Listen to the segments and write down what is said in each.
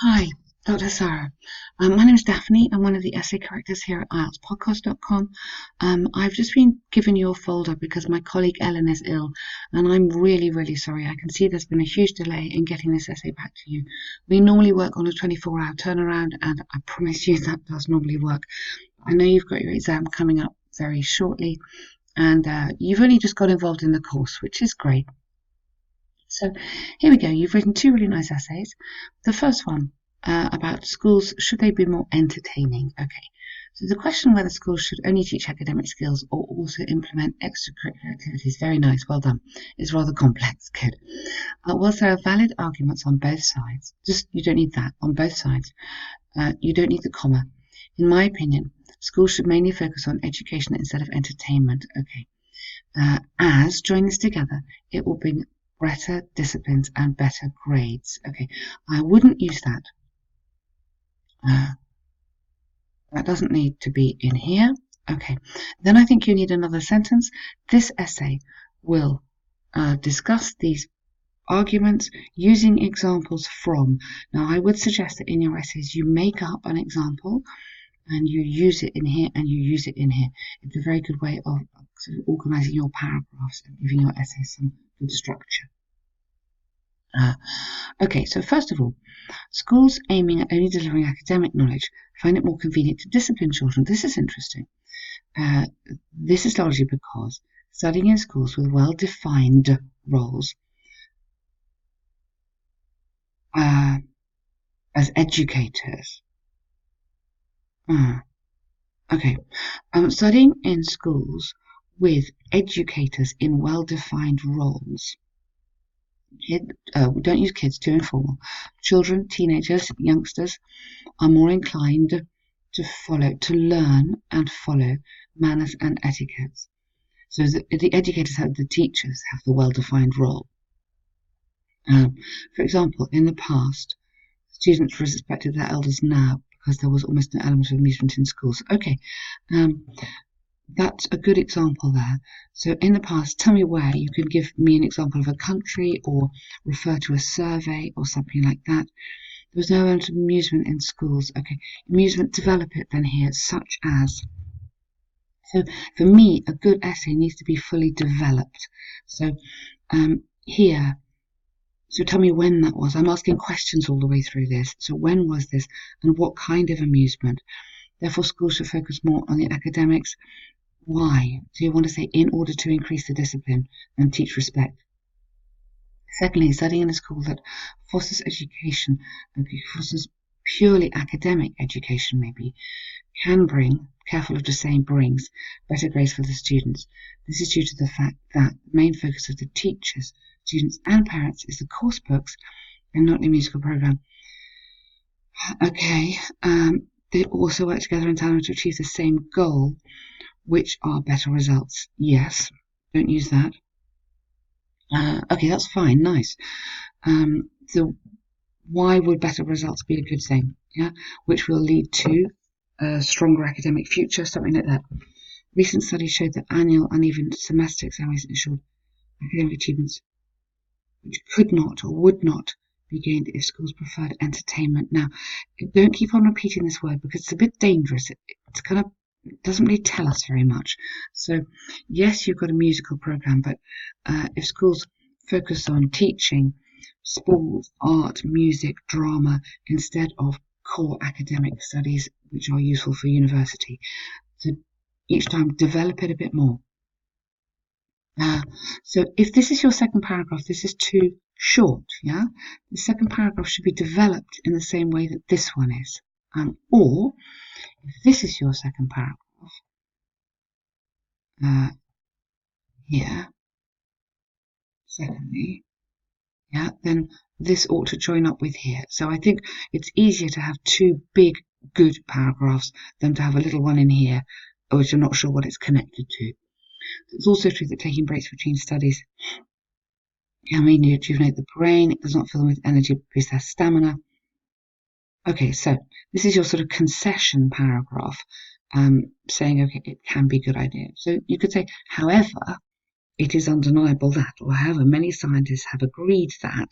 Hi, Dr. Sarah. My name is Daphne. I'm one of the essay correctors here at IELTSpodcast.com. I've just been given your folder because my colleague Ellen is ill, and I'm really, really sorry. I can see there's been a huge delay in getting this essay back to you. We normally work on a 24-hour turnaround, and I promise you that does normally work. I know you've got your exam coming up very shortly, and you've only just got involved in the course, which is great. So here we go. You've written two really nice essays. The first one about schools, should they be more entertaining? Okay. So the question whether schools should only teach academic skills or also implement extracurricular activities, very nice, well done, is rather complex. Good. Whilst there are valid arguments on both sides, just you don't need that on both sides. You don't need the comma. In my opinion, schools should mainly focus on education instead of entertainment. Okay. As join this together, it will bring better disciplines and better grades. Okay, I wouldn't use that. That doesn't need to be in here. Okay, then I think you need another sentence. This essay will discuss these arguments using examples from. Now, I would suggest that in your essays you make up an example and you use it in here and you use it in here. It's a very good way of sort of organising your paragraphs and giving your essays some good structure. Okay, so first of all, schools aiming at only delivering academic knowledge find it more convenient to discipline children. This is interesting. This is largely because studying in schools with well-defined roles as educators. Okay, studying in schools with educators in well-defined roles. Don't use kids, too informal. Children, teenagers, youngsters are more inclined to learn and follow manners and etiquettes. So the educators have the teachers have the well-defined role. For example, in the past, students respected their elders now because there was almost an element of amusement in schools. Okay, that's a good example there. So in the past, tell me where. You can give me an example of a country or refer to a survey or something like that. There was no element of amusement in schools. Okay, amusement, develop it then here, such as. So for me, a good essay needs to be fully developed. So here, so tell me when that was. I'm asking questions all the way through this. So when was this and what kind of amusement? Therefore, schools should focus more on the academics. Why? So you want to say in order to increase the discipline and teach respect. Secondly, studying in a school that fosters education, fosters purely academic education maybe, can bring, careful of just saying brings, better grades for the students. This is due to the fact that the main focus of the teachers, students and parents is the course books and not the musical program. Okay, they also work together in tandem to achieve the same goal, which are better results. Yes, don't use that. Okay, that's fine, nice. So why would better results be a good thing? Yeah, which will lead to a stronger academic future, something like that. Recent studies showed that annual and even semester exams ensured academic achievements which could not or would not be gained if schools preferred entertainment. Now, don't keep on repeating this word because it's a bit dangerous. It's kind of doesn't really tell us very much. So, yes, you've got a musical program, but if schools focus on teaching sports, art, music, drama instead of core academic studies, which are useful for university, so each time develop it a bit more. So if this is your second paragraph, this is too short, yeah? The second paragraph should be developed in the same way that this one is. Or, if this is your second paragraph, here, secondly, yeah, then this ought to join up with here. So I think it's easier to have two big, good paragraphs than to have a little one in here, which I'm not sure what it's connected to. It's also true that taking breaks between studies can rejuvenate the brain. It does not fill them with energy, boost their stamina. Okay, so this is your sort of concession paragraph saying, okay, it can be a good idea. So you could say, however, it is undeniable that, or however, many scientists have agreed that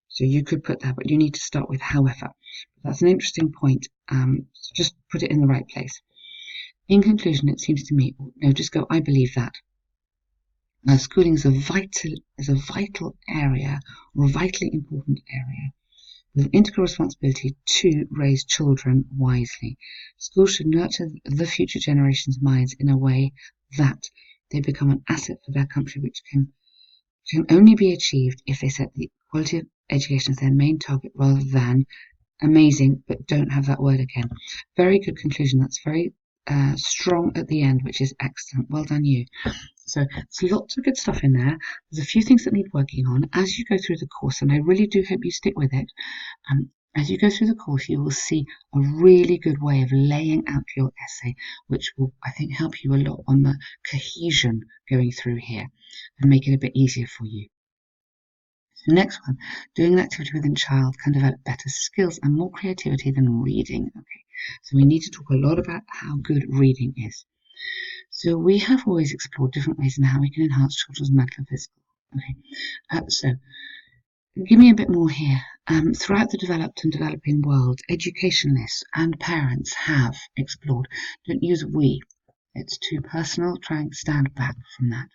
So you could put that, but you need to start with however. That's an interesting point. So just put it in the right place. In conclusion, it seems to me, no, just go, I believe that. Schooling is a vital area, or a vitally important area, with an integral responsibility to raise children wisely. Schools should nurture the future generations' minds in a way that they become an asset for their country, which can only be achieved if they set the quality of education as their main target rather than amazing, but don't have that word again. Very good conclusion. That's very strong at the end, which is excellent. Well done, you. So there's lots of good stuff in there. There's a few things that need working on as you go through the course, and I really do hope you stick with it. As you go through the course, you will see a really good way of laying out your essay, which will, I think, help you a lot on the cohesion going through here and make it a bit easier for you. The next one, doing an activity with a child can develop better skills and more creativity than reading. Okay, so we need to talk a lot about how good reading is. So we have always explored different ways in how we can enhance children's mental and physical. Okay, so give me a bit more here. Throughout the developed and developing world, educationalists and parents have explored. Don't use we. It's too personal. Try and stand back from that.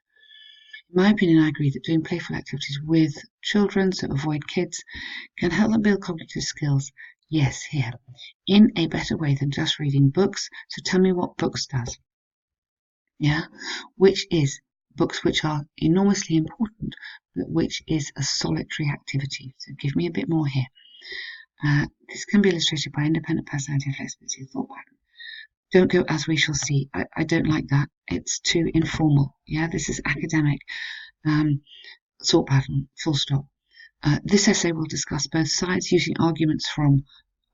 In my opinion, I agree that doing playful activities with children, so avoid kids, can help them build cognitive skills. Yes, here, in a better way than just reading books. So tell me what books does. Yeah, which is books which are enormously important, but which is a solitary activity. So give me a bit more here. This can be illustrated by independent personality and flexibility of thought pattern. Don't go as we shall see. I don't like that. It's too informal. Yeah, this is academic. Thought pattern, full stop. This essay will discuss both sides using arguments from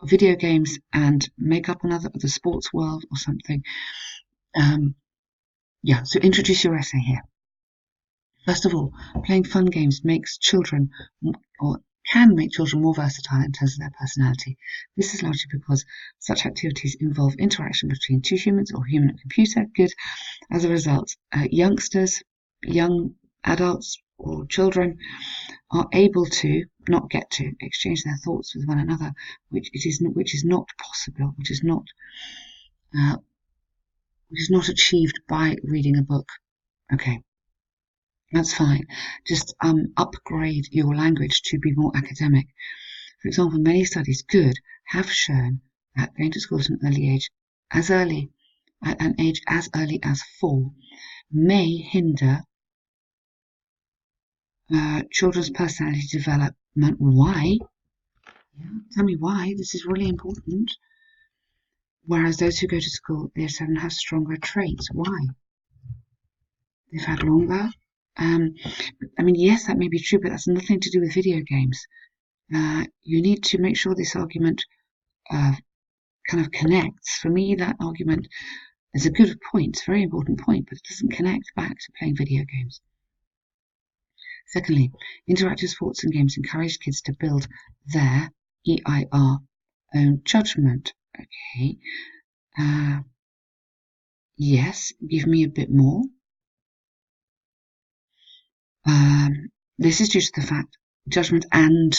video games and make up another, the sports world or something. Yeah, so introduce your essay here. First of all, playing fun games makes children, or can make children more versatile in terms of their personality. This is largely because such activities involve interaction between two humans or human and computer. Good. As a result, youngsters, young adults, or children are able to, not get to, exchange their thoughts with one another, which is not possible, which is not achieved by reading a book. Okay. That's fine. Just upgrade your language to be more academic. For example, many studies have shown that going to school at an age as early as 4 may hinder children's personality development. Why? Yeah, tell me why. This is really important. Whereas those who go to school at age 7 have stronger traits. Why? They've had longer. I mean, yes, that may be true, but that's nothing to do with video games. You need to make sure this argument kind of connects. For me, that argument is a good point, it's a very important point, but it doesn't connect back to playing video games. Secondly, interactive sports and games encourage kids to build their EIR own judgment. Okay. Yes, give me a bit more. This is due to the fact judgment and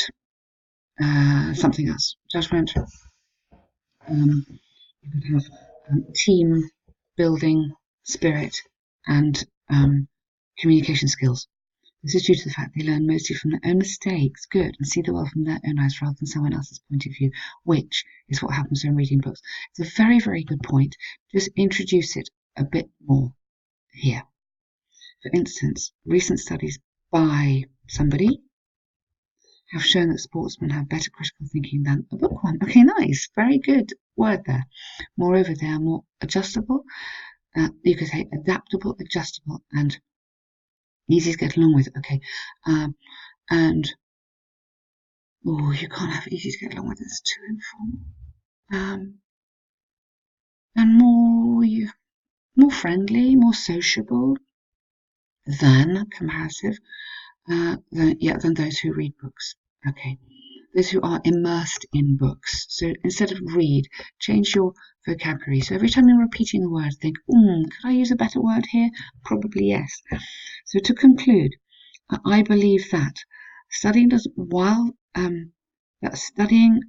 something else. Judgment. You could have team building spirit and communication skills. This is due to the fact they learn mostly from their own mistakes, good, and see the world from their own eyes rather than someone else's point of view, which is what happens when reading books. It's a very, very good point. Just introduce it a bit more here. For instance, recent studies by somebody have shown that sportsmen have better critical thinking than a bookworm. Okay, nice. Very good word there. Moreover, they are more adjustable. You could say adaptable, adjustable, and easy to get along with. Okay. And you can't have easy to get along with. It's too informal. And more friendly, more sociable than comparative. Than those who read books. Okay, those who are immersed in books. So instead of read, change your vocabulary. So every time you're repeating a word, think, could I use a better word here? Probably yes. So to conclude, I believe that Studying does while studying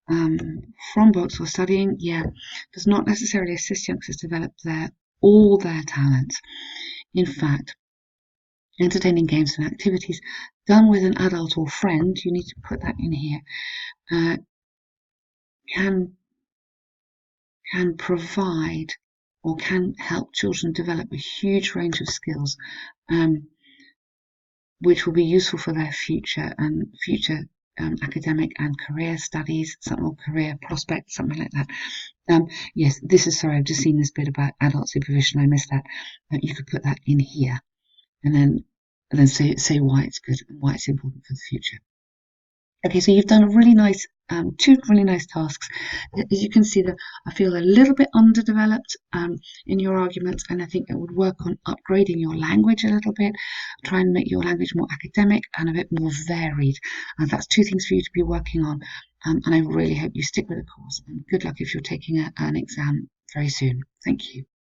from books or studying, does not necessarily assist youngsters develop all their talents. In fact, entertaining games and activities done with an adult or friend, you need to put that in here, can provide or can help children develop a huge range of skills, which will be useful for their future academic and career studies, or career prospects, something like that. Yes, this is, sorry, I've just seen this bit about adult supervision. I missed that. You could put that in here, and then say why it's good and why it's important for the future. Okay, so you've done a really nice, two really nice tasks. As you can see, that I feel a little bit underdeveloped in your arguments, and I think it would work on upgrading your language a little bit, try and make your language more academic and a bit more varied. And that's two things for you to be working on. And I really hope you stick with the course. And good luck if you're taking an exam very soon. Thank you.